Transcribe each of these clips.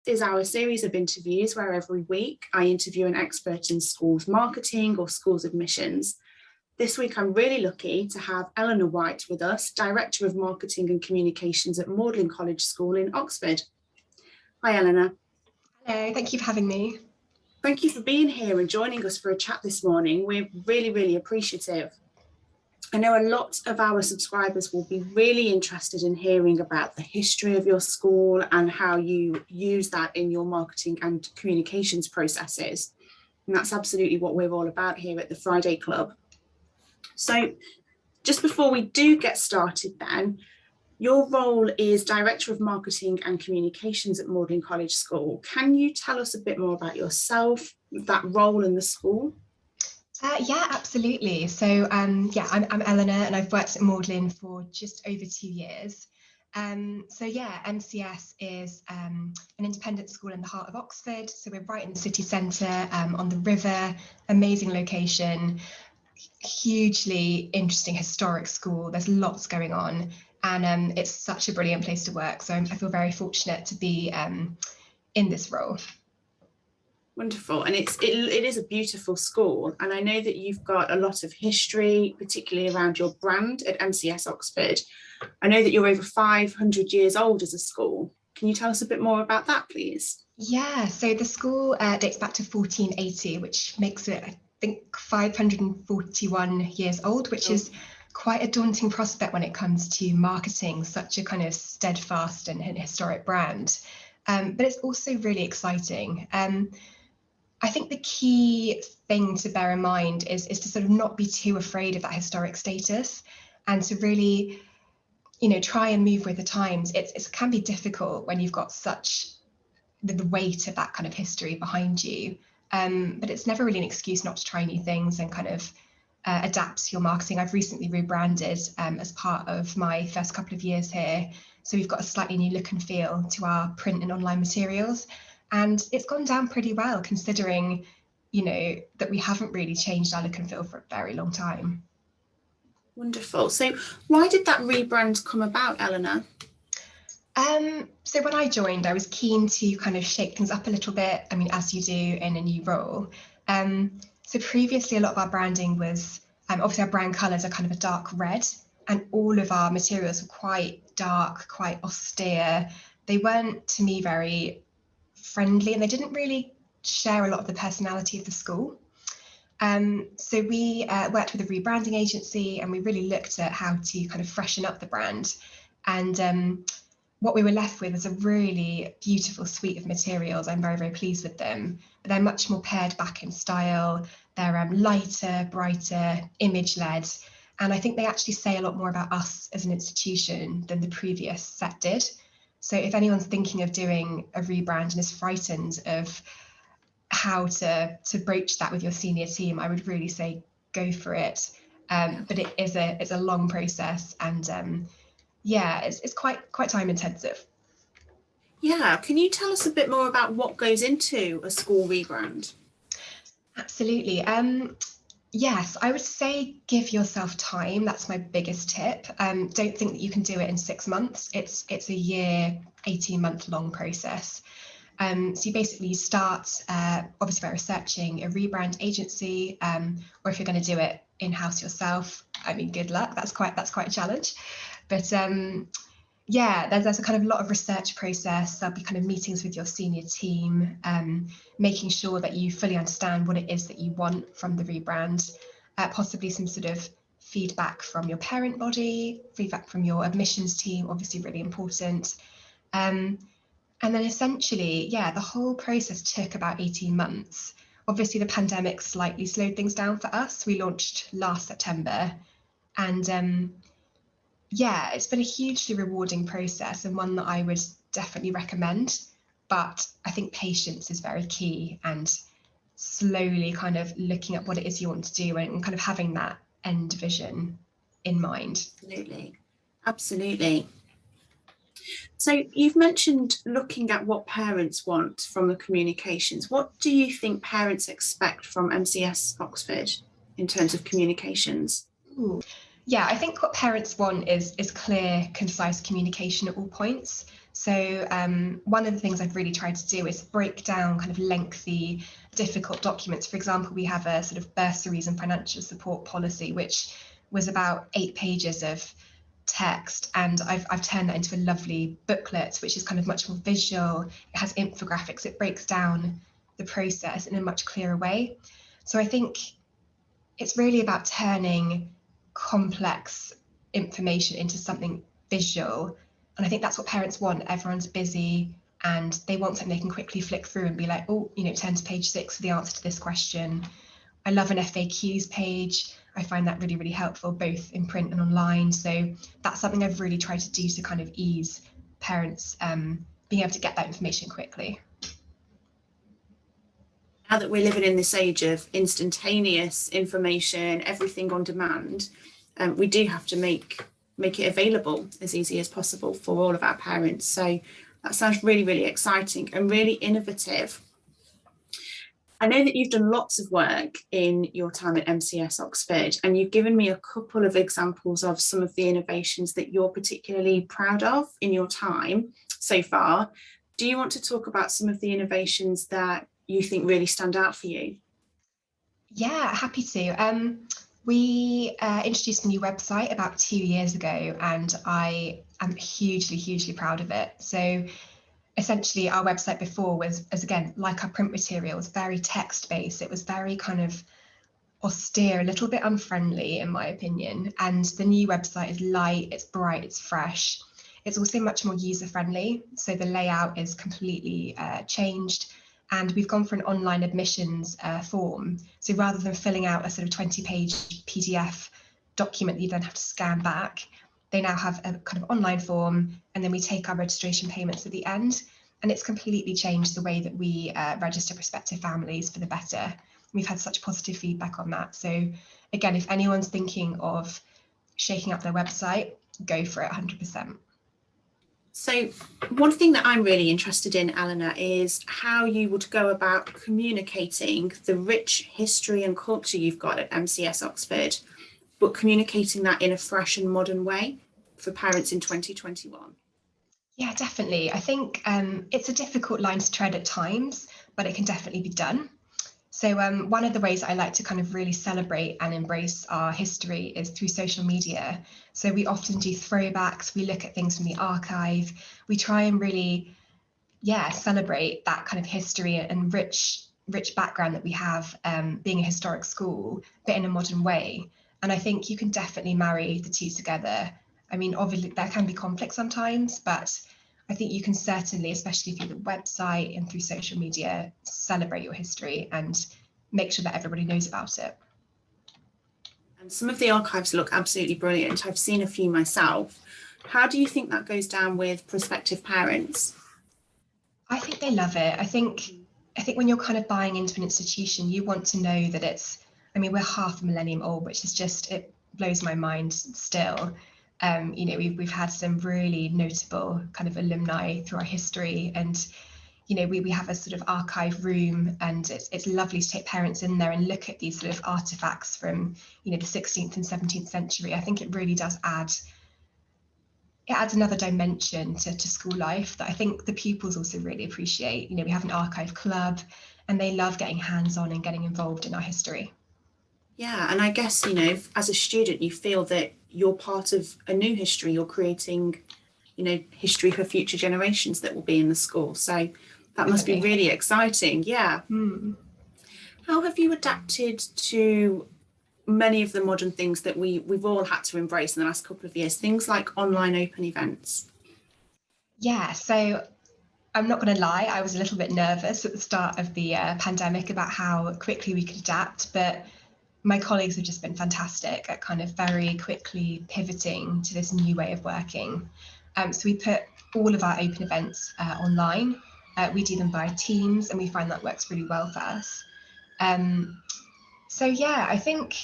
is our series of interviews where every week I interview an expert in schools marketing or schools admissions. This week I'm really lucky to have Ellena White with us, Director of Marketing and Communications at Magdalen College School in Oxford. Hi Ellena. Hello, thank you for having me. Thank you for being here and joining us for a chat this morning. We're really appreciative. I know a lot of our subscribers will be really interested in hearing about the history of your school and how you use that in your marketing and communications processes. And that's absolutely what we're all about here at the Friday Club. So just before we do get started then, your role is Director of Marketing and Communications at Magdalen College School. Can you tell us a bit more about yourself, that role in the school? Yeah, absolutely. So I'm Ellena and I've worked at Magdalen for just over 2 years. MCS is an independent school in the heart of Oxford. So we're right in the city centre, on the river, amazing location, hugely interesting historic school. There's lots going on and it's such a brilliant place to work. So I feel very fortunate to be in this role. Wonderful. And it is a beautiful school. And I know that you've got a lot of history, particularly around your brand at MCS Oxford. I know that you're over 500 years old as a school. Can you tell us a bit more about that, please? Yeah, so the school dates back to 1480, which makes it, I think, 541 years old, which is quite a daunting prospect when it comes to marketing such a kind of steadfast and historic brand. But it's also really exciting. I think the key thing to bear in mind is to sort of not be too afraid of that historic status and to really, try and move with the times. It can be difficult when you've got such the weight of that kind of history behind you. But it's never really an excuse not to try new things and kind of adapt your marketing. I've recently rebranded as part of my first couple of years here. So we've got a slightly new look and feel to our print and online materials. And it's gone down pretty well considering, that we haven't really changed our look and feel for a very long time. Wonderful. So why did that rebrand come about, Ellena? So when I joined, I was keen to kind of shake things up a little bit. I mean, as you do in a new role. So previously, a lot of our branding was, obviously our brand colours are kind of a dark red, and all of our materials were quite dark, quite austere. They weren't, to me, very friendly, and they didn't really share a lot of the personality of the school. So we worked with a rebranding agency and we really looked at how to kind of freshen up the brand. And what we were left with was a really beautiful suite of materials. I'm very pleased with them, but they're much more pared back in style. They're lighter, brighter, image-led. And I think they actually say a lot more about us as an institution than the previous set did. So if anyone's thinking of doing a rebrand and is frightened of how to broach that with your senior team, I would really say go for it. But it's a long process, and it's quite time intensive. Yeah, can you tell us a bit more about what goes into a school rebrand? Absolutely. Yes, I would say give yourself time. That's my biggest tip. Don't think that you can do it in 6 months. It's a year, 18-month long process. So you basically start obviously by researching a rebrand agency, or if you're going to do it in-house yourself, I mean, good luck. That's quite a challenge. But there's a kind of lot of research process. There'll be kind of meetings with your senior team, making sure that you fully understand what it is that you want from the rebrand, possibly some sort of feedback from your parent body, feedback from your admissions team, obviously really important. And then essentially, the whole process took about 18 months. Obviously, the pandemic slightly slowed things down for us. We launched last September. And it's been a hugely rewarding process and one that I would definitely recommend. But I think patience is very key, and slowly kind of looking at what it is you want to do and kind of having that end vision in mind. Absolutely. So you've mentioned looking at what parents want from the communications. What do you think parents expect from MCS Oxford in terms of communications? Yeah, I think what parents want is clear, concise communication at all points. So one of the things I've really tried to do is break down kind of lengthy, difficult documents. For example, we have a sort of bursaries and financial support policy, which was about 8 pages of text, and I've turned that into a lovely booklet, which is kind of much more visual. It has infographics. It breaks down the process in a much clearer way. So I think it's really about turning complex information into something visual. And I think that's what parents want. Everyone's busy and they want something they can quickly flick through and be like, oh, turn to page 6 for the answer to this question. I love an FAQs page. I find that really, really helpful, both in print and online. So that's something I've really tried to do to kind of ease parents being able to get that information quickly. Now that we're living in this age of instantaneous information, everything on demand, we do have to make it available as easy as possible for all of our parents. So that sounds really, really exciting and really innovative. I know that you've done lots of work in your time at MCS Oxford, and you've given me a couple of examples of some of the innovations that you're particularly proud of in your time so far. Do you want to talk about some of the innovations that you think really stand out for you? Yeah, happy to. We introduced a new website about 2 years ago, and I am hugely, hugely proud of it. So essentially our website before was, as again, like our print materials, very text-based. It was very kind of austere, a little bit unfriendly in my opinion. And the new website is light, it's bright, it's fresh. It's also much more user-friendly. So the layout is completely changed. And we've gone for an online admissions form. So rather than filling out a sort of 20-page PDF document that you then have to scan back, they now have a kind of online form, and then we take our registration payments at the end. And it's completely changed the way that we register prospective families for the better. We've had such positive feedback on that. So again, if anyone's thinking of shaking up their website, go for it 100%. So one thing that I'm really interested in, Ellena, is how you would go about communicating the rich history and culture you've got at MCS Oxford, but communicating that in a fresh and modern way for parents in 2021. Yeah, definitely. I think it's a difficult line to tread at times, but it can definitely be done. So one of the ways I like to kind of really celebrate and embrace our history is through social media. So we often do throwbacks, we look at things from the archive, we try and really, celebrate that kind of history and rich background that we have being a historic school, but in a modern way. And I think you can definitely marry the two together. I mean, obviously that can be complex sometimes, but I think you can certainly, especially through the website and through social media, celebrate your history and make sure that everybody knows about it. And some of the archives look absolutely brilliant. I've seen a few myself. How do you think that goes down with prospective parents? I think they love it. I think when you're kind of buying into an institution, you want to know that we're half a millennium old, which is just, it blows my mind still. We've had some really notable kind of alumni through our history, and we have a sort of archive room, and it's lovely to take parents in there and look at these sort of artifacts from the 16th and 17th century. I think it really does adds another dimension to school life that I think the pupils also really appreciate. We have an archive club, and they love getting hands-on and getting involved in our history. Yeah, and I guess, as a student, you feel that you're part of a new history. You're creating, history for future generations that will be in the school. So that must be really exciting. Yeah. How have you adapted to many of the modern things that we've all had to embrace in the last couple of years, things like online open events? Yeah, so I'm not going to lie, I was a little bit nervous at the start of the pandemic about how quickly we could adapt, but my colleagues have just been fantastic at kind of very quickly pivoting to this new way of working. So we put all of our open events online. We do them via Teams, and we find that works really well for us. I think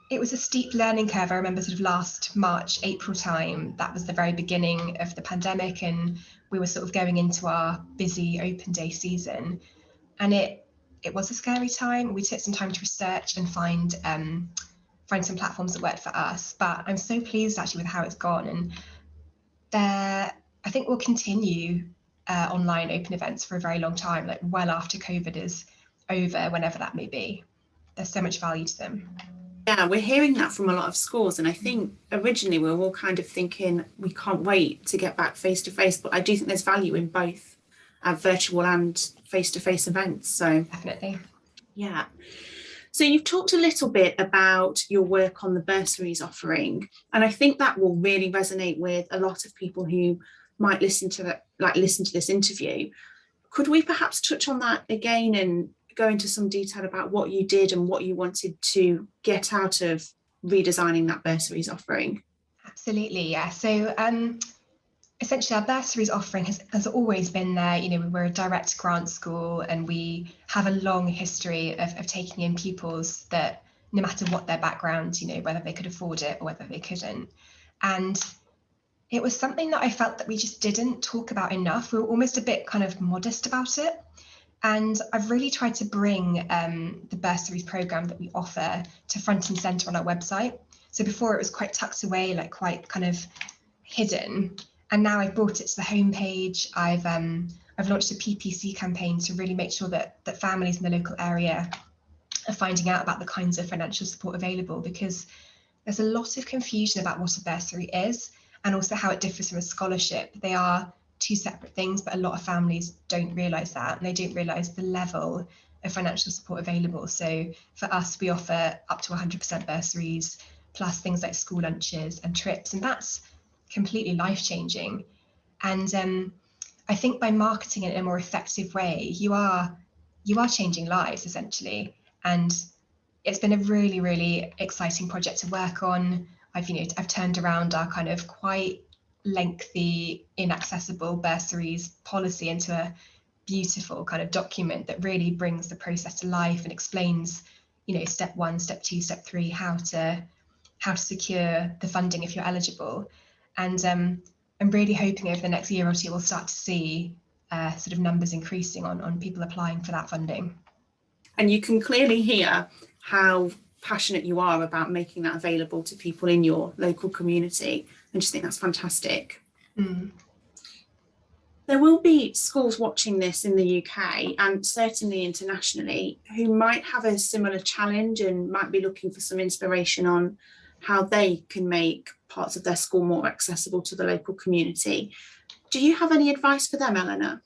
it was a steep learning curve. I remember sort of last March, April time, that was the very beginning of the pandemic, and we were sort of going into our busy open day season. And it was a scary time. We took some time to research and find find some platforms that work for us. But I'm so pleased actually with how it's gone, and I think we'll continue online open events for a very long time, like well after COVID is over, whenever that may be. There's so much value to them. Yeah, we're hearing that from a lot of schools, and I think originally we were all kind of thinking we can't wait to get back face to face, but I do think there's value in both virtual and face to face events. So definitely. Yeah. So you've talked a little bit about your work on the bursaries offering, and I think that will really resonate with a lot of people who might listen to this interview. Could we perhaps touch on that again and go into some detail about what you did and what you wanted to get out of redesigning that bursaries offering? Absolutely, yeah. So essentially our bursaries offering has always been there. You know, we're a direct grant school, and we have a long history of taking in pupils that, no matter what their background, you know, whether they could afford it or whether they couldn't. And it was something that I felt that we just didn't talk about enough. We were almost a bit kind of modest about it. And I've really tried to bring the bursaries program that we offer to front and center on our website. So before it was quite tucked away, like quite kind of hidden. And now I've brought it to the homepage. I've launched a PPC campaign to really make sure that families in the local area are finding out about the kinds of financial support available, because there's a lot of confusion about what a bursary is and also how it differs from a scholarship. They are two separate things, but a lot of families don't realise that, and they don't realise the level of financial support available. So for us, we offer up to 100% bursaries, plus things like school lunches and trips, and that's completely life-changing. And I think by marketing it in a more effective way, you are changing lives essentially. And it's been a really, really exciting project to work on. I've turned around our kind of quite lengthy, inaccessible bursaries policy into a beautiful kind of document that really brings the process to life and explains, you know, step 1, step 2, step 3, how to secure the funding if you're eligible. And I'm really hoping over the next year or two we'll start to see sort of numbers increasing on people applying for that funding. And you can clearly hear how passionate you are about making that available to people in your local community. I just think that's fantastic. Mm. There will be schools watching this in the UK and certainly internationally who might have a similar challenge and might be looking for some inspiration on how they can make parts of their school more accessible to the local community. Do you have any advice for them, Ellena?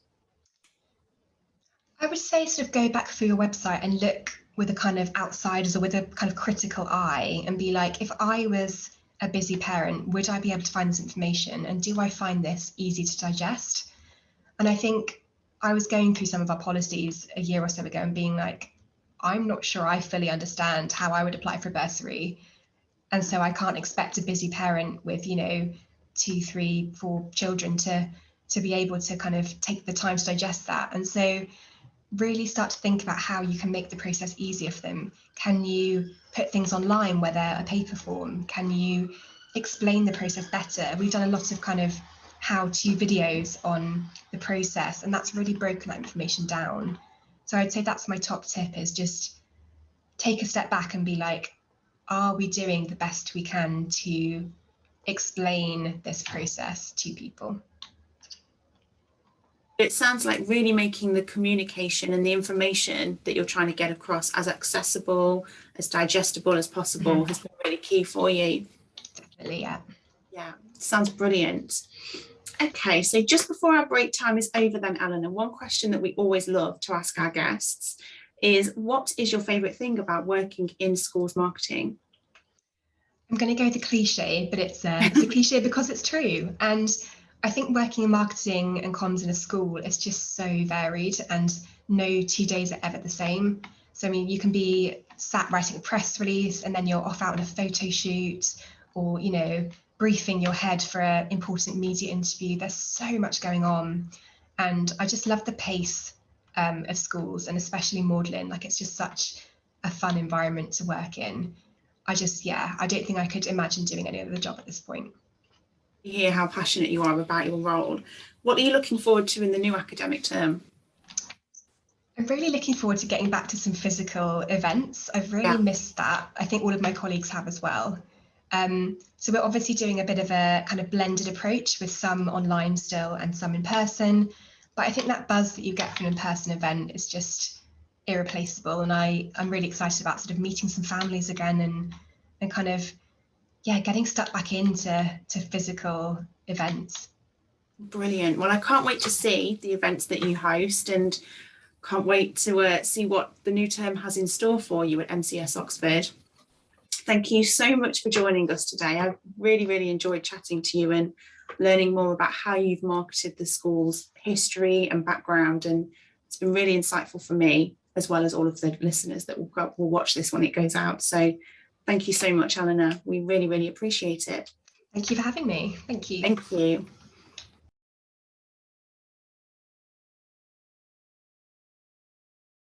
I would say sort of go back through your website and look with a kind of outsiders or with a kind of critical eye and be like, if I was a busy parent, would I be able to find this information? And do I find this easy to digest? And I think I was going through some of our policies a year or so ago and being like, I'm not sure I fully understand how I would apply for a bursary. And so I can't expect a busy parent with, you know, 2, 3, 4 children to be able to kind of take the time to digest that. And so really start to think about how you can make the process easier for them. Can you put things online where they're a paper form? Can you explain the process better? We've done a lot of kind of how-to videos on the process, and that's really broken that information down. So I'd say that's my top tip, is just take a step back and be like, are we doing the best we can to explain this process to people? It sounds like really making the communication and the information that you're trying to get across as accessible, as digestible as possible has been really key for you. Definitely, yeah. Yeah, sounds brilliant. Okay, so just before our break time is over then, Ellena, one question that we always love to ask our guests is, what is your favourite thing about working in schools marketing? I'm going to go the cliche, but it's a cliche because it's true. And I think working in marketing and comms in a school is just so varied, and no 2 days are ever the same. So, I mean, you can be sat writing a press release and then you're off out on a photo shoot, or, you know, briefing your head for an important media interview. There's so much going on. And I just love the pace of schools, and especially Magdalen. Like, it's just such a fun environment to work in. I don't think I could imagine doing any other job at this point. You hear how passionate you are about your role. What are you looking forward to in the new academic term? I'm really looking forward to getting back to some physical events. I've really missed that. I think all of my colleagues have as well. So we're obviously doing a bit of a kind of blended approach with some online still and some in person. But I think that buzz that you get from an in-person event is just irreplaceable. And I'm really excited about sort of meeting some families again and kind of, getting stuck back into physical events. Brilliant. Well, I can't wait to see the events that you host, and can't wait to see what the new term has in store for you at MCS Oxford. Thank you so much for joining us today. I really enjoyed chatting to you and learning more about how you've marketed the school's history and background, and it's been really insightful for me, as well as all of the listeners that will watch this when it goes out. So thank you so much, Ellena. We really appreciate it. Thank you for having me. Thank you. Thank you.